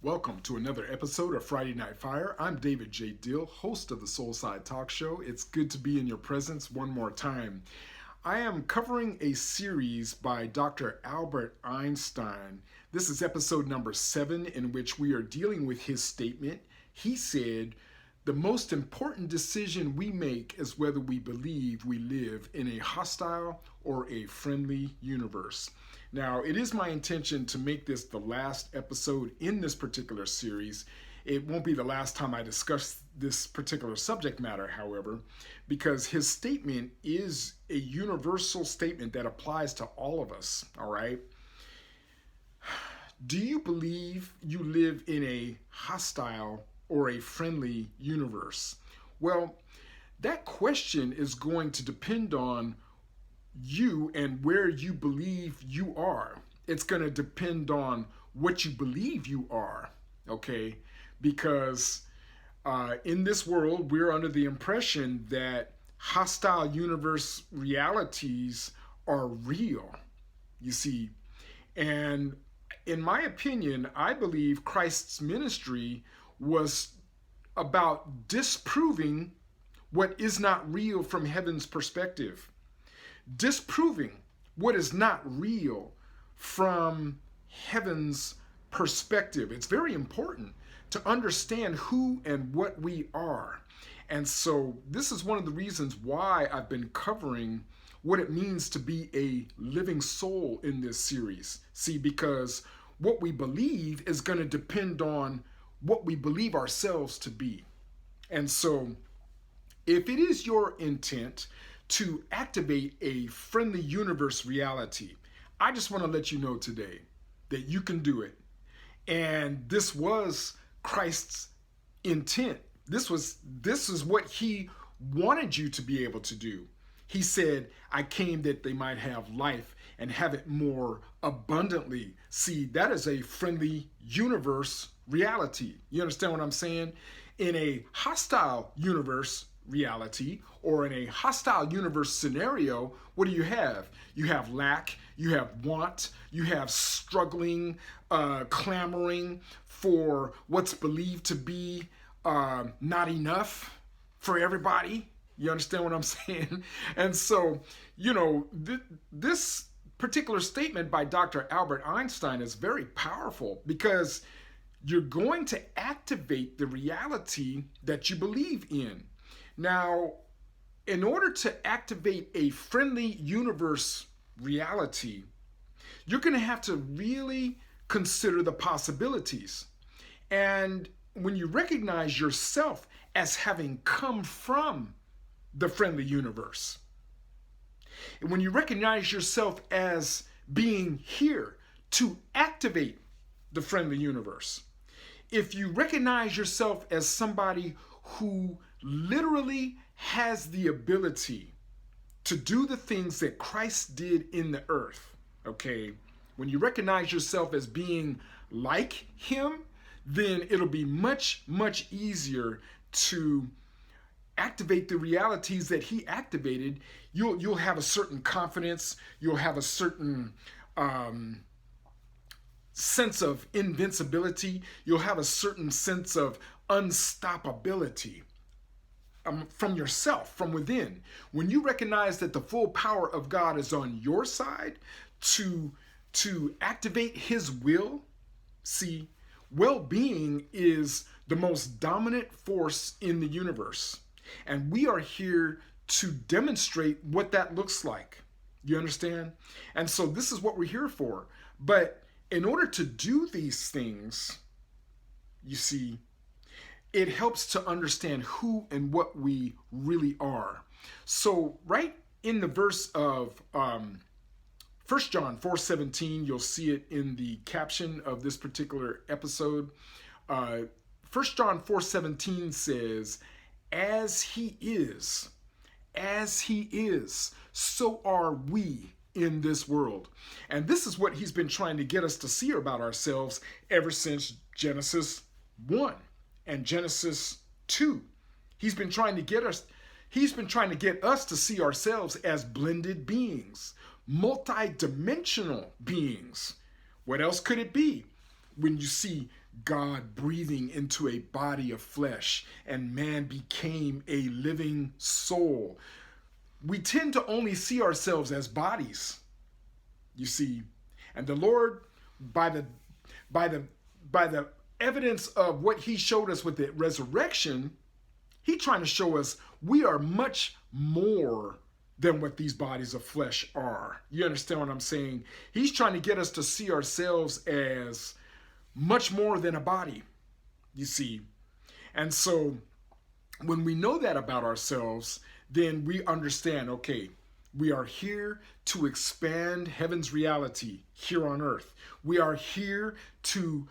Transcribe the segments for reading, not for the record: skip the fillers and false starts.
Welcome to another episode of Friday Night Fire. I'm David J. Dill, host of the Soulside Talk Show. It's good to be in your presence one more time. I am covering a series by Dr. Albert Einstein. This is episode number 7, in which we are dealing with his statement. He said, "The most important decision we make is whether we believe we live in a hostile or a friendly universe." Now, it is my intention to make this the last episode in this particular series. It won't be the last time I discuss this particular subject matter, however, because his statement is a universal statement that applies to all of us, all right? Do you believe you live in a hostile or a friendly universe? Well, that question is going to depend on you and where you believe you are. It's going to depend on what you believe you are, okay? Because in this world, we're under the impression that hostile universe realities are real, you see. And in my opinion, I believe Christ's ministry was about disproving what is not real from heaven's perspective. Disproving what is not real from heaven's perspective. It's very important to understand who and what we are. And so this is one of the reasons why I've been covering what it means to be a living soul in this series. See, because what we believe is going to depend on what we believe ourselves to be. And so if it is your intent to activate a friendly universe reality, I just want to let you know today that you can do it. And this was Christ's intent. This is what he wanted you to be able to do. He said, "I came that they might have life and have it more abundantly." See, that is a friendly universe reality. You understand what I'm saying? In a hostile universe reality, or in a hostile universe scenario, what do you have? You have lack, you have want, you have struggling, clamoring for what's believed to be not enough for everybody. You understand what I'm saying? And so, this particular statement by Dr. Albert Einstein is very powerful, because you're going to activate the reality that you believe in. Now, in order to activate a friendly universe reality, you're going to have to really consider the possibilities. And when you recognize yourself as having come from the friendly universe, and when you recognize yourself as being here to activate the friendly universe, if you recognize yourself as somebody who literally has the ability to do the things that Christ did in the earth, okay? When you recognize yourself as being like him, then it'll be much, much easier to activate the realities that he activated. You'll have a certain confidence, you'll have a certain sense of invincibility, you'll have a certain sense of unstoppability from yourself, from within. When you recognize that the full power of God is on your side to activate his will, see, well-being is the most dominant force in the universe. And we are here to demonstrate what that looks like. You understand? And so this is what we're here for. But in order to do these things, you see, it helps to understand who and what we really are. So right in the verse of 1 John 4:17, you'll see it in the caption of this particular episode. 1 John 4:17 says, as he is, so are we in this world. And this is what he's been trying to get us to see about ourselves ever since Genesis 1 and Genesis 2. He's been trying to get us to see ourselves as blended beings, multi-dimensional beings. What else could it be? When you see God breathing into a body of flesh, and man became a living soul. We tend to only see ourselves as bodies, you see, and the Lord, by the by the by the evidence of what he showed us with the resurrection, he trying to show us we are much more than what these bodies of flesh are. You understand what I'm saying? He's trying to get us to see ourselves as much more than a body, you see. And so when we know that about ourselves, then we understand, okay, we are here to expand heaven's reality here on earth. We are here to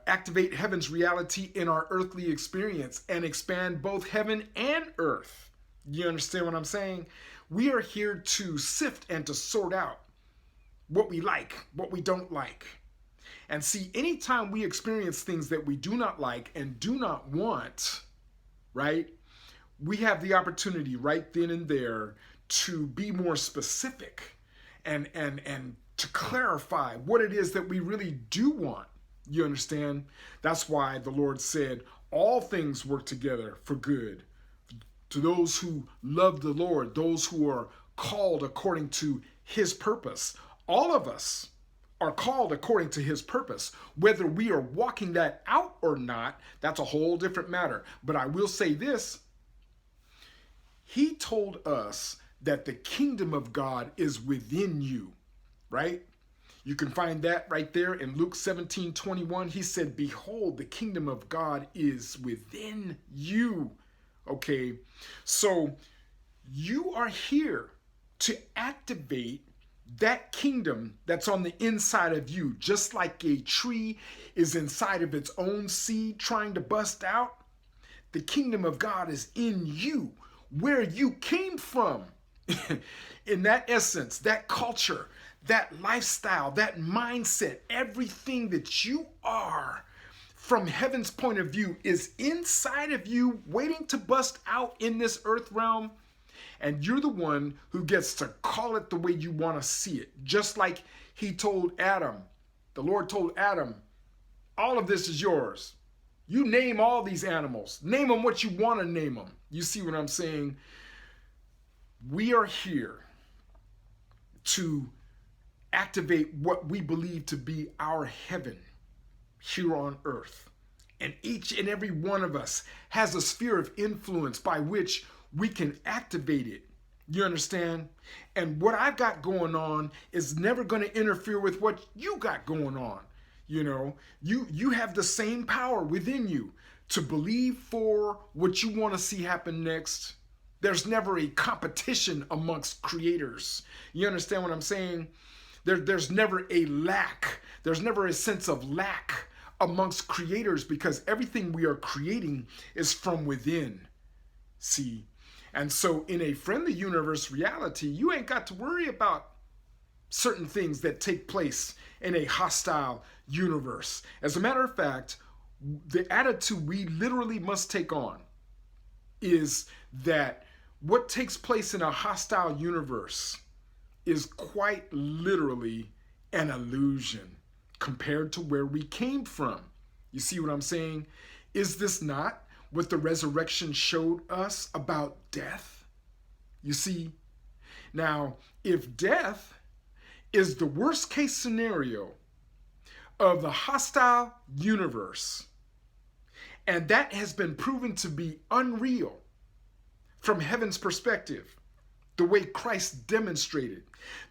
activate heaven's reality in our earthly experience and expand both heaven and earth. You understand what I'm saying? We are here to sift and to sort out what we like, what we don't like. And see, anytime we experience things that we do not like and do not want, right, we have the opportunity right then and there to be more specific and to clarify what it is that we really do want. You understand? That's why the Lord said, all things work together for good to those who love the Lord, those who are called according to his purpose. All of us are called according to his purpose. Whether we are walking that out or not, that's a whole different matter. But I will say this. He told us that the kingdom of God is within you, right? You can find that right there in Luke 17:21. He said, behold, the kingdom of God is within you. Okay, so you are here to activate that kingdom that's on the inside of you, just like a tree is inside of its own seed trying to bust out. The kingdom of God is in you, where you came from. In that essence, that culture, that lifestyle, that mindset, everything that you are from heaven's point of view is inside of you, waiting to bust out in this earth realm. And you're the one who gets to call it the way you want to see it. Just like he told Adam, the Lord told Adam, all of this is yours. You name all these animals. Name them what you want to name them. You see what I'm saying? We are here to activate what we believe to be our heaven here on earth. And each and every one of us has a sphere of influence by which we can activate it. You understand? And what I've got going on is never going to interfere with what you got going on. You know, you have the same power within you to believe for what you want to see happen next. There's never a competition amongst creators. You understand what I'm saying? There's never a lack. There's never a sense of lack amongst creators because everything we are creating is from within. See? And so in a friendly universe reality, you ain't got to worry about certain things that take place in a hostile universe. As a matter of fact, the attitude we literally must take on is that what takes place in a hostile universe is quite literally an illusion compared to where we came from. You see what I'm saying? Is this not what the resurrection showed us about death? You see? Now, if death is the worst case scenario of the hostile universe, and that has been proven to be unreal from heaven's perspective, the way Christ demonstrated,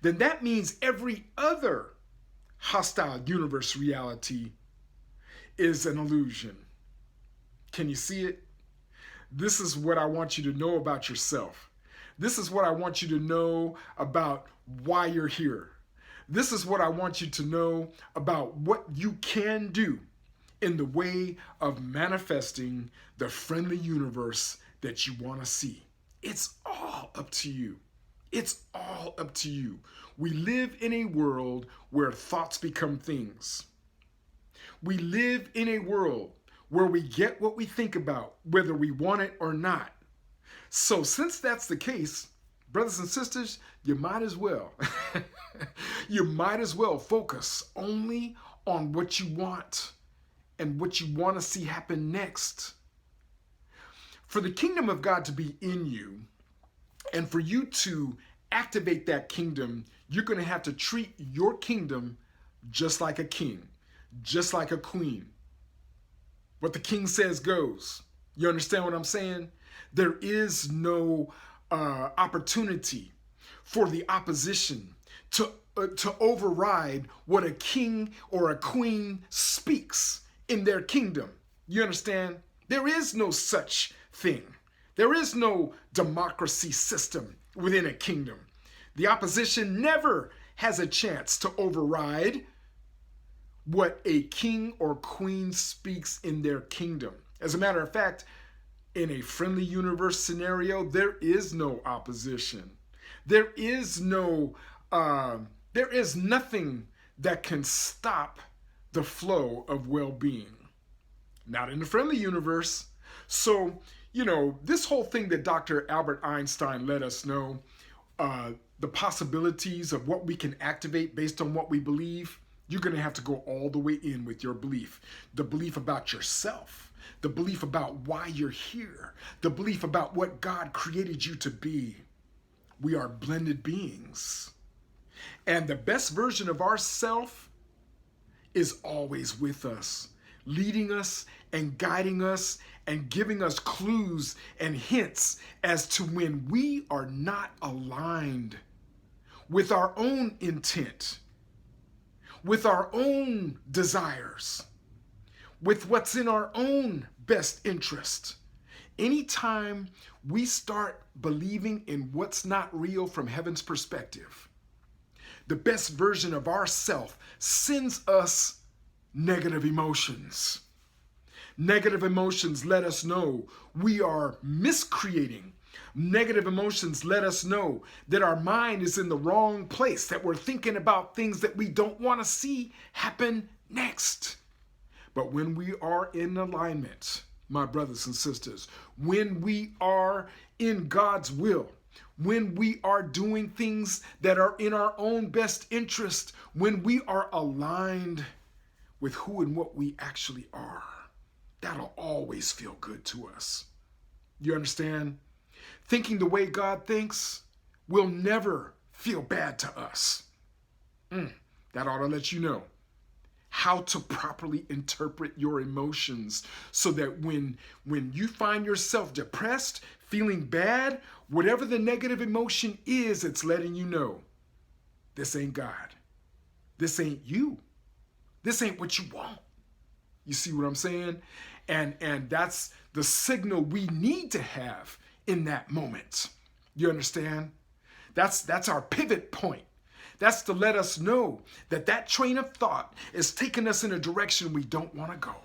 then that means every other hostile universe reality is an illusion. Can you see it? This is what I want you to know about yourself. This is what I want you to know about why you're here. This is what I want you to know about what you can do in the way of manifesting the friendly universe that you want to see. It's all up to you. It's all up to you. We live in a world where thoughts become things. We live in a world where we get what we think about, whether we want it or not. So since that's the case, brothers and sisters, you might as well. You might as well focus only on what you want and what you want to see happen next. For the kingdom of God to be in you, and for you to activate that kingdom, you're going to have to treat your kingdom just like a king, just like a queen. What the king says goes. You understand what I'm saying? There is no opportunity for the opposition to override what a king or a queen speaks in their kingdom. You understand? There is no such thing. There is no democracy system within a kingdom. The opposition never has a chance to override what a king or queen speaks in their kingdom. As a matter of fact, in a friendly universe scenario, there is no opposition. There is nothing that can stop the flow of well-being. Not in the friendly universe. So, this whole thing that Dr. Albert Einstein let us know, the possibilities of what we can activate based on what we believe, you're going to have to go all the way in with your belief. The belief about yourself, the belief about why you're here, the belief about what God created you to be. We are blended beings. And the best version of ourself is always with us, leading us and guiding us and giving us clues and hints as to when we are not aligned with our own intent, with our own desires, with what's in our own best interest. Anytime we start believing in what's not real from heaven's perspective, the best version of ourself sends us negative emotions. Negative emotions let us know we are miscreating. Negative emotions let us know that our mind is in the wrong place, that we're thinking about things that we don't want to see happen next. But when we are in alignment, my brothers and sisters, when we are in God's will, when we are doing things that are in our own best interest, when we are aligned with who and what we actually are, that'll always feel good to us. You understand? Thinking the way God thinks will never feel bad to us. That ought to let you know how to properly interpret your emotions so that when you find yourself depressed, feeling bad, whatever the negative emotion is, it's letting you know this ain't God. This ain't you. This ain't what you want. You see what I'm saying? And that's the signal we need to have in that moment. You understand? That's our pivot point. That's to let us know that that train of thought is taking us in a direction we don't want to go.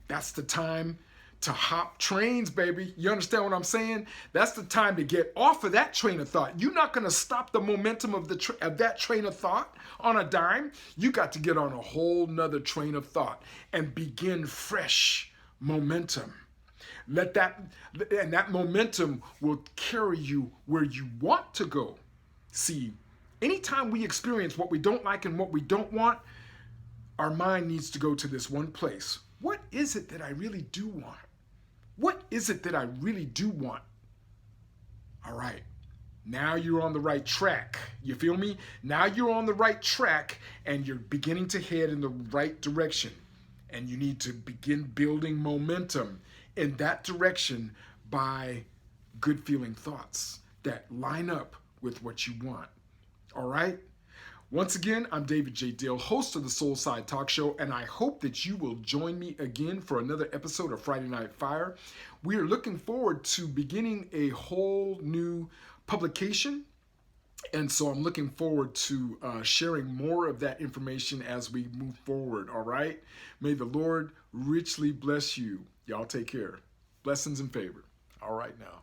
That's the time to hop trains, baby. You understand what I'm saying? That's the time to get off of that train of thought. You're not going to stop the momentum of that train of thought on a dime. You got to get on a whole nother train of thought and begin fresh momentum. And that momentum will carry you where you want to go. See, anytime we experience what we don't like and what we don't want, our mind needs to go to this one place. What is it that I really do want? What is it that I really do want? All right. Now you're on the right track. You feel me? Now you're on the right track and you're beginning to head in the right direction. And you need to begin building momentum in that direction by good feeling thoughts that line up with what you want. All right? Once again, I'm David J. Dill, host of the Soul Side Talk Show, and I hope that you will join me again for another episode of Friday Night Fire. We are looking forward to beginning a whole new publication, and so I'm looking forward to sharing more of that information as we move forward, all right? May the Lord richly bless you. Y'all take care. Blessings and favor. All right now.